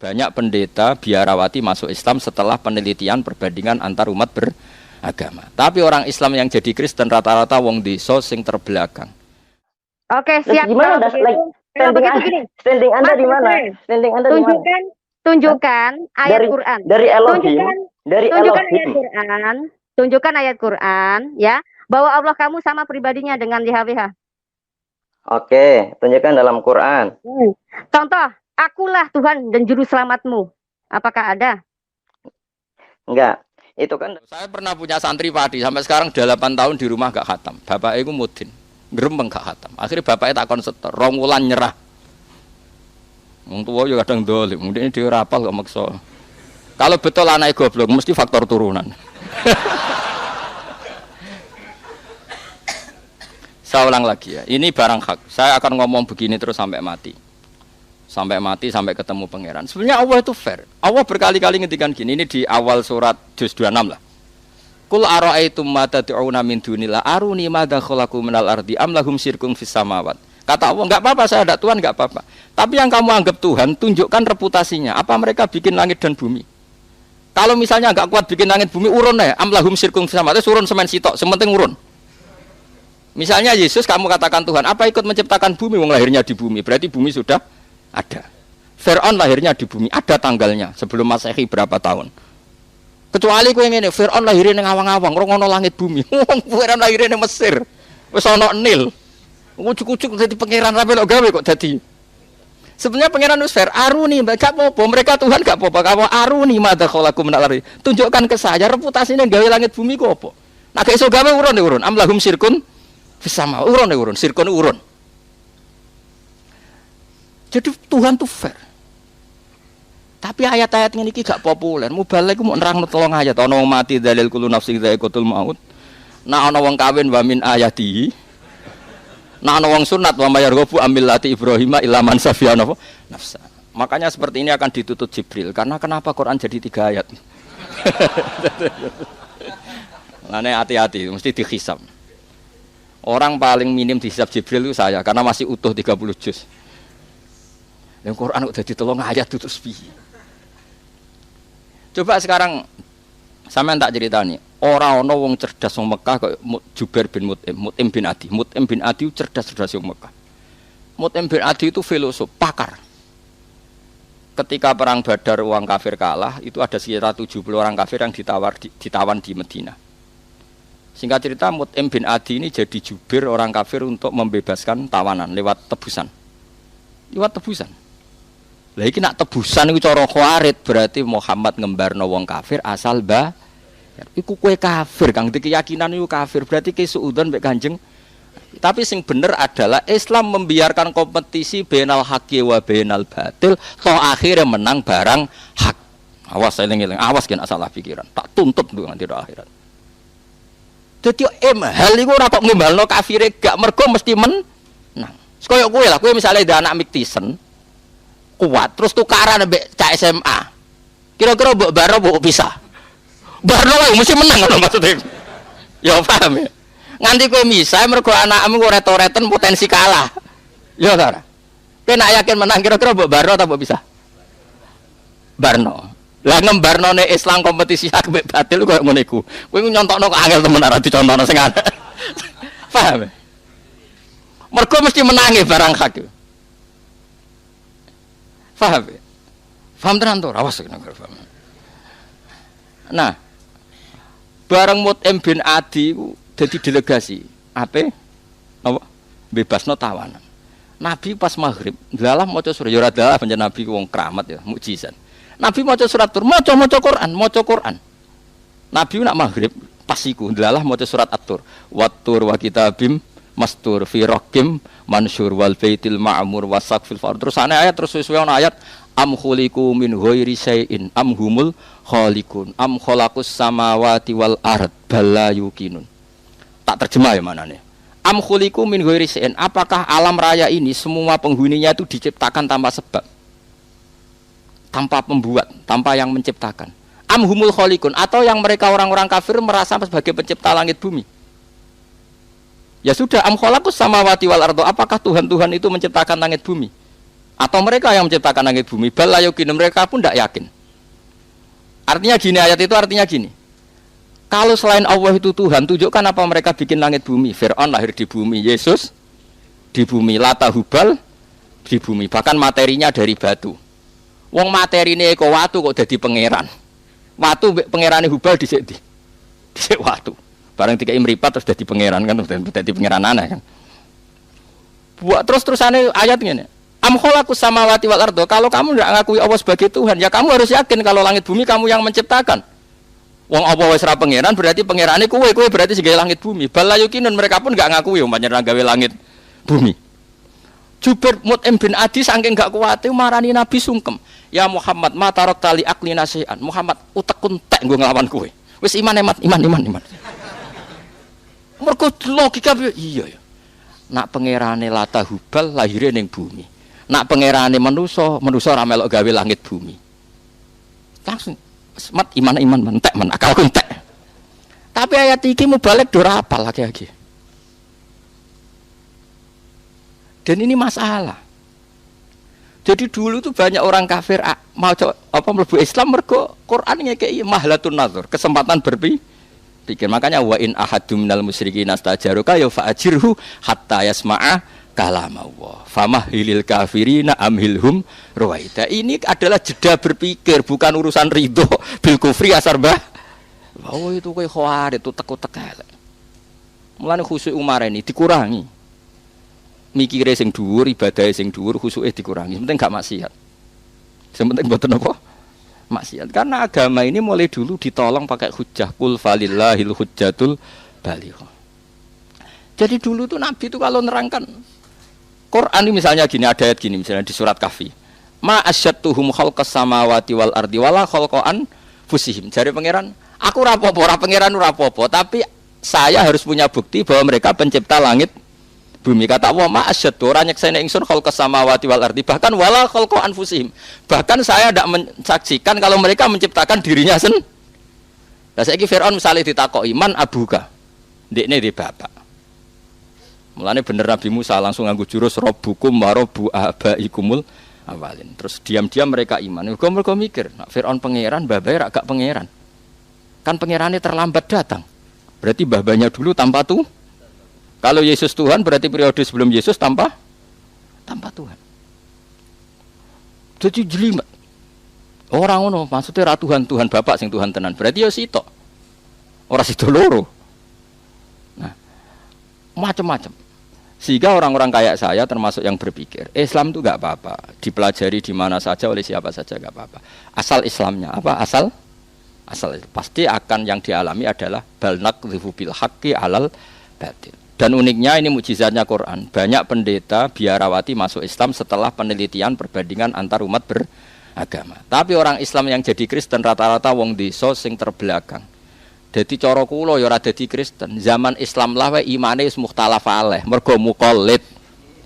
Banyak pendeta biarawati masuk Islam setelah penelitian perbandingan antar umat beragama. Tapi orang Islam yang jadi Kristen rata-rata wong desa sing terbelakang. Oke, siap. Gimana standing Anda di mana? Standing Anda di mana? Tunjukkan ayat Quran. Dari Elohim. Tunjukkan ayat Quran ya, bahwa Allah kamu sama pribadinya dengan YHWH. Oke, tunjukkan dalam Quran. Contoh, akulah Tuhan dan juru selamatmu. Apakah ada? Enggak. Itu kan saya pernah punya santri padi sampai sekarang 8 tahun di rumah gak khatam. Bapaknya itu mudin, grembeng gak khatam. Akhirnya bapaknya takon setor, 2 wulan nyerah. Wong tuwa yo kadang dolim, mungkin dia rapal kok maksa. Kalau betul anaknya goblok mesti faktor turunan. Saya ulang lagi ya, ini barang hak. Saya akan ngomong begini terus sampai mati. Sampai ketemu pangeran. Sebenarnya Allah itu fair. Allah berkali-kali ngendikan gini, ini di awal surat juz 26 lah. Qul ara'aitum ma tad'una min dunillah aruni madza khalaqu minal ardi am lahum syirkun fis samawat. Kata Allah, enggak apa-apa saya ada Tuhan, enggak apa-apa. Tapi yang kamu anggap Tuhan, tunjukkan reputasinya. Apa mereka bikin langit dan bumi? Kalau misalnya enggak kuat bikin langit bumi, urun ya. Am lahum syirkun fis samawat, urun semen sitok, sementing urun. Misalnya Yesus kamu katakan Tuhan, apa ikut menciptakan bumi? Wong lahirnya di bumi, berarti bumi sudah ada. Fir'aun lahirnya di bumi, ada tanggalnya sebelum Masehi berapa tahun. Kecuali kowe ngene, Fir'aun lahirnya ning awang-awang, ora ono langit bumi. Wong Fir'aun lahirnya ning Mesir. Wis ono Nil. Ujuk-ujuk dadi pangeran ra melok gawe kok dadi. Sebenarnya pangeran wis fair, aruni gak apa-apa, mereka Tuhan gak apa-apa. Kamu aruni madza khalaqu minal ardi. Tunjukkan ke saya reputasine gawe langit bumi kok apa. Nah gak iso gawe urun. Am lahum syirkun fis sama urun, sirkun urun. Jadi Tuhan tuh fair. Tapi ayat-ayat ini gak populer. Mubalek mau nerangno 3 ayat. Ana wong mati dalil kullu nafsin dha'iqatul maut. Nah ana wong kawin wa min ayati. Nah ana wong sunat wa mayarghabu amillati Ibrahim illa man safiya nafsa. Makanya seperti ini akan ditutup Jibril. Karena kenapa Quran jadi 3 ayat? Lane hati-hati, mesti dihisab. Orang paling minim dihisab Jibril itu saya karena masih utuh 30 juz. Yang Quran udah ditolong ayat itu terus piye. Coba sekarang sampean tak ceritani, ora ana wong cerdas wong Mekah kok Jubair bin Mut'im bin Adi. Mut'im bin Adi cerdas wong Mekah. Mut'im bin Adi itu filosof, pakar. Ketika perang Badar uang kafir kalah, itu ada sekitar 70 orang kafir yang ditawan di Madinah. Singkat cerita Mut'im bin Adi ini jadi jubir orang kafir untuk membebaskan tawanan lewat tebusan. Lah iki nak tebusan iku cara Khawarij berarti Muhammad ngembarno wong kafir asal iku kowe kafir kang keyakinan iku kafir berarti ke suudzon mek Kanjeng. Tapi sing bener adalah Islam membiarkan kompetisi bainal haqqi wa bainal batil toh akhirnya menang barang hak. Awas eling-eling, awas gen salah pikiran. Tak tuntut nduk nganti akhirat. Dadi hal iku ora kok ngimbalno kafire gak mergo mesti menang. Koyo kowe lah, kowe misale ada anak Miktisen kuat terus tukaran mbek cak SMA. Kira-kira mbok baro mbok pisah. Baro wae mesti menang lho maksudnya. Ya paham ya. Nganti kowe misah mergo anakmu retoreten potensi kalah. Ya ora. Kowe nak yakin menang kira-kira mbok baro ta mbok pisah? Barno. Lah ngembarnone Islam kompetisi hak mbek batil koyo ngene iku. Kowe nyontokno kok angel temen ora dicontohno sing ana. Paham ya? Mergo mesti menangi barang hak. Paham ya? Paham tenan to? Awas kena paham. Nah, bareng Mut'im bin Adi ku dadi delegasi. Apa? Apa? Bebasno tawanan. Nabi pas maghrib, dalah maca surat ya ora dalah panjen Nabi wong kramat ya, mukjizat. Nabi maca surat Tur, maca Quran. Nabi nak maghrib pas iku dalah maca surat At-Tur. Wat-Tur wa kitabim mastur fi raqim mansur wal baitil ma'mur wasaqfil fard. Terus ana ayat terus sesuai ana ayat am khuliqu min ghairi syai'in am humul khaliqun am khalaqus samawati wal ard balla yuqinun. Tak terjemah ya manane. Am khuliqu min ghairi syai'in, apakah alam raya ini semua penghuninya itu diciptakan tanpa sebab? Tanpa pembuat, tanpa yang menciptakan. Am humul khaliqun, atau yang mereka orang-orang kafir merasa sebagai pencipta langit bumi? Ya sudah, am khalaqus samawati wal ardo. Apakah Tuhan-Tuhan itu menciptakan langit bumi? Atau mereka yang menciptakan langit bumi? Bal la yuqinun, mereka pun tidak yakin. Artinya gini, ayat itu artinya gini. Kalau selain Allah itu Tuhan, tunjukkan apa mereka bikin langit bumi. Fir'aun lahir di bumi, Yesus di bumi, Lata Hubal di bumi. Bahkan materinya dari batu. Wong materi ini kok watu kok jadi pangeran. Watu pangerane Hubal dhisik watu. Barang tiga mripat terus jadi pangeran kan, jadi pangeran aneh kan. Buat terus-terusane ayat ngene. Am khalaqus samawati wal ardo. Kalau kamu enggak ngakui Allah sebagai Tuhan, ya kamu harus yakin kalau langit bumi kamu yang menciptakan. Wong apa wis ra pangeran berarti pangerane kowe berarti sing gawe langit bumi. Bal la yuqinun, mereka pun enggak ngakui umpamanya gawe langit bumi. Jubair Mut'im bin Adi saking gak kuwate marani Nabi sungkem. Ya Muhammad, ma tarak tali akli nasihan. Muhammad utekun tek nggo nglawan kowe. Wis iman. Mergo logika iya ya. Nak pangerane Lata Hubal lahire ning bumi. Nak pangerane manusa ora melok gawe langit bumi. Langsung mat iman mentek men akalku entek. Tapi ayat iki mubalek ora apal lagi. Dan ini masalah. Jadi dulu tuh banyak orang kafir mau mlebu Islam mergo Quran ngekeki mahlatun nazar, kesempatan berpikir. Makanya wa in ahadum minal musyrikin astajaruka ya fa'ajirhu hatta yasma'a kalamullah. Famahilil kafirina amhilhum ruwaida. Ini adalah jeda berpikir, bukan urusan ridho bil kufri asar bah. Oh itu kowe khawarit itu teko-teko. Mulane khusyuk Umar ini dikurangi. Mikire sing dhuwur, ibadahe sing dhuwur, khusuke dikurangi. Penting gak maksiat. Sing penting mboten apa? Maksiat. Karena agama ini mulai dulu ditolong pakai hujjah. Qul falillahil hujjatul balighah. Jadi dulu tuh Nabi itu kalau nerangkan Quran ini misalnya gini, ada ayat gini misalnya di surat Kahfi. Ma asyattuhum khalqas samawati wal ardi wala khalqan fusihim. Jare pangeran, aku ora apa-apa, ora pangeran ora apa-apa, tapi saya harus punya bukti bahwa mereka pencipta langit bumi. Kata Allah, ma asyaddu ora nyekseni ingsun khalqas samawati wal ardi, bahkan wala khalqa anfusihim. Bahkan saya tidak mensaksikan kalau mereka menciptakan dirinya sendiri. Lah saiki Firaun misalnya ditakoki, "Man abuka?" Ndekne di bapak. Mulane bener Nabi Musa langsung nganggo jurus rabbukum wa rabbu abaikumul awalin. Terus diam-diam mereka iman. Mereka mikir, nak Firaun pangeran, babae rak gak pangeran. Kan pangerane terlambat datang. Berarti babanya dulu tanpa tuh. Kalau Yesus Tuhan berarti periode sebelum Yesus tanpa Tuhan. Jadi jelimet. Orang ngono maksudnya ra Tuhan Bapak sing Tuhan tenan. Berarti ya sitok. Ora sitok loro. Nah, macam-macam. Sehingga orang-orang kayak saya termasuk yang berpikir Islam itu enggak apa-apa, dipelajari di mana saja oleh siapa saja enggak apa-apa. Asal Islamnya apa? Asal pasti akan yang dialami adalah balnak bil haqqi alal batil. Dan uniknya ini mukjizatnya Quran. Banyak pendeta biarawati masuk Islam setelah penelitian perbandingan antar umat beragama. Tapi orang Islam yang jadi Kristen rata-rata wong desa sing terbelakang. Dadi cara kula ya ora dadi Kristen. Zaman Islam lah wae imane wis mukhtalaf alaih, mergo muqallid.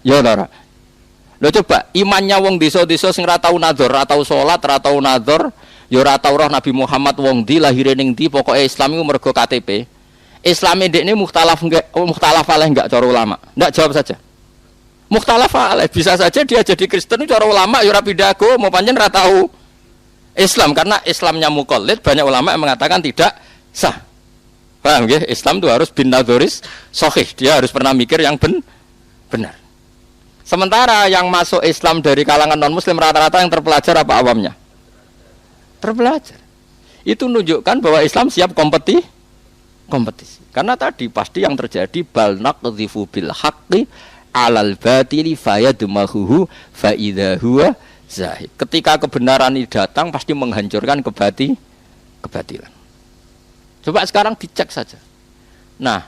Ya ora. Lho coba imannya wong desa-desa sing ra tau nadzar, ra tau salat, ra tau nadzar, ya ora tau roh Nabi Muhammad wong ndi lahire ning ndi, pokoke Islam iku mergo KTP. Islam ini mukhtalaf alaih enggak cara ulama. Enggak, jawab saja. Mukhtalaf alaih bisa saja dia jadi Kristen cara ulama ya ora pindah agama, pancen ra tahu Islam karena Islamnya muqallid, banyak ulama yang mengatakan tidak sah. Paham nggih? Islam itu harus bin nadzoris sahih, dia harus pernah mikir yang benar. Sementara yang masuk Islam dari kalangan non muslim rata-rata yang terpelajar apa awamnya? Terpelajar. Itu menunjukkan bahwa Islam siap kompetisi. Karena tadi pasti yang terjadi bal naqdhifu bil haqqi alal batili fayadmahuhu fa idza huwa zahid. Ketika kebenaran ini datang pasti menghancurkan kebatilan. Coba sekarang dicek saja. Nah,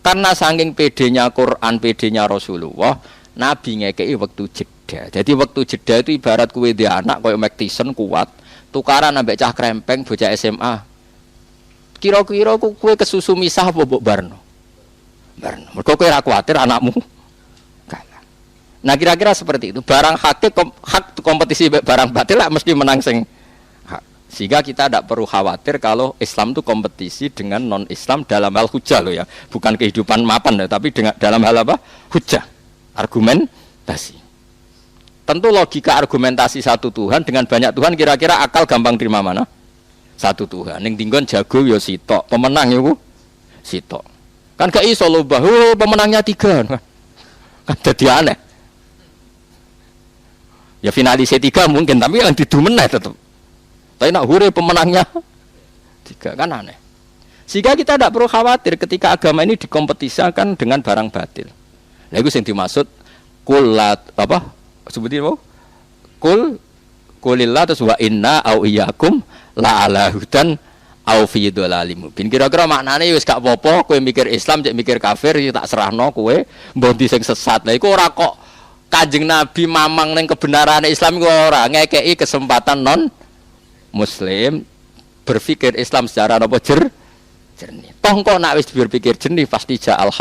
karena saking pedenya Quran, pedenya Rasulullah, Nabi ngekei waktu jeda. Jadi waktu jeda itu ibarat kue dia anak koyo Mike Tyson kuat, tukaran ambek cah krempeng bocah SMA. Kira-kira kue kesusu misah apa mbok barno? Barno. Mergo kowe ora kuwatir anakmu kalah. Nah, kira-kira seperti itu. Barang hak kompetisi barang batil lah mesti menang sing hak. Sehingga kita tidak perlu khawatir kalau Islam itu kompetisi dengan non-Islam dalam hal hujah loh ya. Bukan kehidupan mapan ya, tapi dalam hal apa? Hujah. Argumentasi. Tentu logika argumentasi satu Tuhan dengan banyak Tuhan kira-kira akal gampang terima mana? Satu Tuhan. Ning dinggon jago ya sitok, pemenang ya sitok. Kan gak iso lomba, pemenangnya 3. Kan jadi aneh. Ya finalis 3 mungkin, tapi yang didu meneh tetep. Tapi nak hure pemenangnya 3 kan aneh. Sehingga kita tidak perlu khawatir ketika agama ini dikompetisikan dengan barang batil. Nah itu yang dimaksud kulat apa? Sebutin apa? Kulillah terus wa inna au iyyakum la ala hudan au fi dhalalim mubin. Kira-kira maknane wis gak apa-apa kowe mikir Islam cek mikir kafir tak serahno kowe mbok ndi sing sesat. Lah iku ora kok Kanjeng Nabi mamang ning kebenaran Islam iku ora ngekeki kesempatan non muslim berpikir Islam secara apa jernih. Toh kok nak wis berpikir jernih pasti ja'al